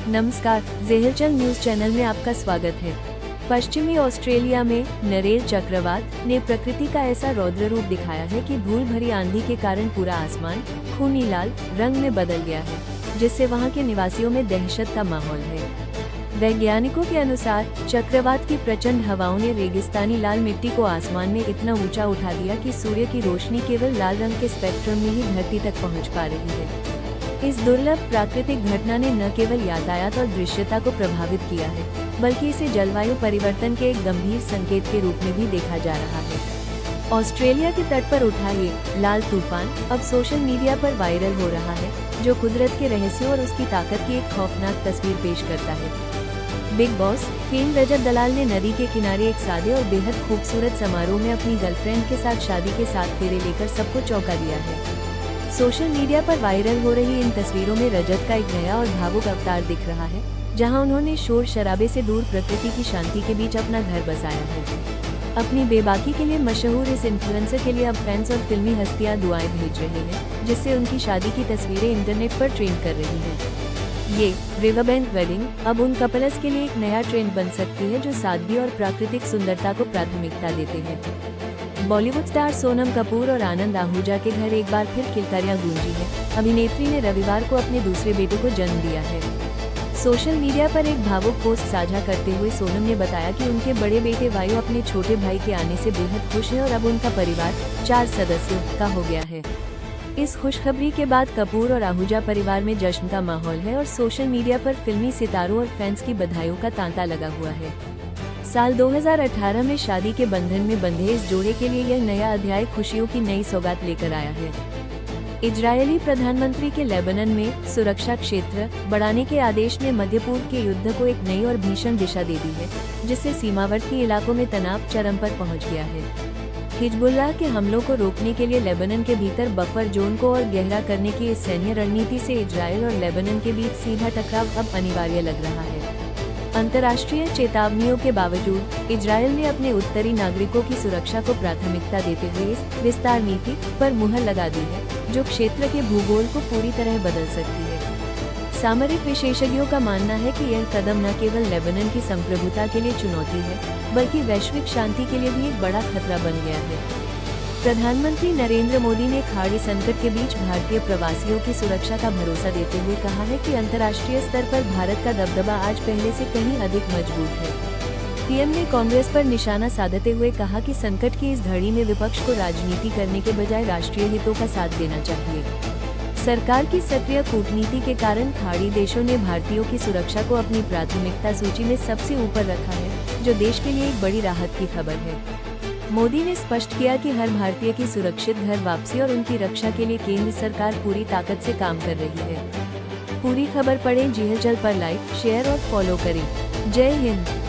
नमस्कार, ज़ेहलचल news channel में आपका स्वागत है। पश्चिमी ऑस्ट्रेलिया में नरेल चक्रवात ने प्रकृति का ऐसा रौद्र रूप दिखाया है कि धूल भरी आंधी के कारण पूरा आसमान खूनी लाल रंग में बदल गया है, जिससे वहां के निवासियों में दहशत का माहौल है। वैज्ञानिकों के अनुसार चक्रवात की प्रचंड हवाओं ने रेगिस्तानी लाल मिट्टी को आसमान में इतना ऊंचा उठा दिया कि सूर्य की रोशनी केवल लाल रंग के स्पेक्ट्रम में ही धरती तक पहुंच पा रही है। इस दुर्लभ प्राकृतिक घटना ने न केवल यातायात और दृश्यता को प्रभावित किया है, बल्कि इसे जलवायु परिवर्तन के एक गंभीर संकेत के रूप में भी देखा जा रहा है। ऑस्ट्रेलिया के तट पर उठा ये लाल तूफान अब सोशल मीडिया पर वायरल हो रहा है, जो कुदरत के रहस्यों और उसकी ताकत की एक खौफनाक तस्वीर पेश करता है। बिग बॉस फेम रजत दलाल ने नदी के किनारे एक सादे और बेहद खूबसूरत समारोह में अपनी गर्लफ्रेंड के साथ शादी के 7 फेरे लेकर सबको चौंका दिया है। सोशल मीडिया पर वायरल हो रही इन तस्वीरों में रजत का एक नया और भावुक अवतार दिख रहा है, जहां उन्होंने शोर शराबे से दूर प्रकृति की शांति के बीच अपना घर बसाया है। अपनी बेबाकी के लिए मशहूर इस इन्फ्लुएंसर के लिए अब फैंस और फिल्मी हस्तियां दुआएं भेज रहे हैं, जिससे उनकी शादी की तस्वीरें इंटरनेट पर ट्रेंड कर रही हैं। ये रिवरबैंक वेडिंग अब उन कपल्स के लिए एक नया ट्रेंड बन सकती है, जो सादगी और प्राकृतिक सुंदरता को प्राथमिकता देते हैं। बॉलीवुड स्टार सोनम कपूर और आनंद आहूजा के घर एक बार फिर किलकारियां गूंजी हैं। अभिनेत्री ने रविवार को अपने दूसरे बेटे को जन्म दिया है। सोशल मीडिया पर एक भावुक पोस्ट साझा करते हुए सोनम ने बताया कि उनके बड़े बेटे वायु अपने छोटे भाई के आने से बेहद खुश है और अब उनका परिवार 4 सदस्यों का हो गया है। इस खुशखबरी के बाद कपूर और आहूजा परिवार में जश्न का माहौल है और सोशल मीडिया पर फिल्मी सितारों और फैंस की बधाइयों का तांता लगा हुआ है। साल 2018 में शादी के बंधन में बंधे इस जोड़े के लिए यह नया अध्याय खुशियों की नई सौगात लेकर आया है। इजरायली प्रधानमंत्री के लेबनान में सुरक्षा क्षेत्र बढ़ाने के आदेश ने मध्य पूर्व के युद्ध को एक नई और भीषण दिशा दे दी है, जिससे सीमावर्ती इलाकों में तनाव चरम पर पहुंच गया है। हिजबुल्लाह के हमलों को रोकने के लिए लेबनान के भीतर बफर जोन को और गहरा करने की इस सैन्य रणनीति से इजरायल और लेबनान के बीच सीधा टकराव अब अनिवार्य लग रहा है। अंतर्राष्ट्रीय चेतावनियों के बावजूद इजरायल ने अपने उत्तरी नागरिकों की सुरक्षा को प्राथमिकता देते हुए इस विस्तार नीति पर मुहर लगा दी है, जो क्षेत्र के भूगोल को पूरी तरह बदल सकती है। सामरिक विशेषज्ञों का मानना है कि यह कदम न केवल लेबनान की संप्रभुता के लिए चुनौती है, बल्कि वैश्विक शांति के लिए भी एक बड़ा खतरा बन गया है। प्रधानमंत्री नरेंद्र मोदी ने खाड़ी संकट के बीच भारतीय प्रवासियों की सुरक्षा का भरोसा देते हुए कहा है कि अंतर्राष्ट्रीय स्तर पर भारत का दबदबा आज पहले से कहीं अधिक मजबूत है। पीएम ने कांग्रेस पर निशाना साधते हुए कहा कि संकट की इस घड़ी में विपक्ष को राजनीति करने के बजाय राष्ट्रीय हितों का साथ देना चाहिए। सरकार की सक्रिय कूटनीति के कारण खाड़ी देशों ने भारतीयों की सुरक्षा को अपनी प्राथमिकता सूची में सबसे ऊपर रखा है, जो देश के लिए एक बड़ी राहत की खबर है। मोदी ने स्पष्ट किया कि हर भारतीय की सुरक्षित घर वापसी और उनकी रक्षा के लिए केंद्र सरकार पूरी ताकत से काम कर रही है। पूरी खबर पढ़ें ज़ेहलचल पर लाइक, शेयर और फॉलो करें। जय हिंद।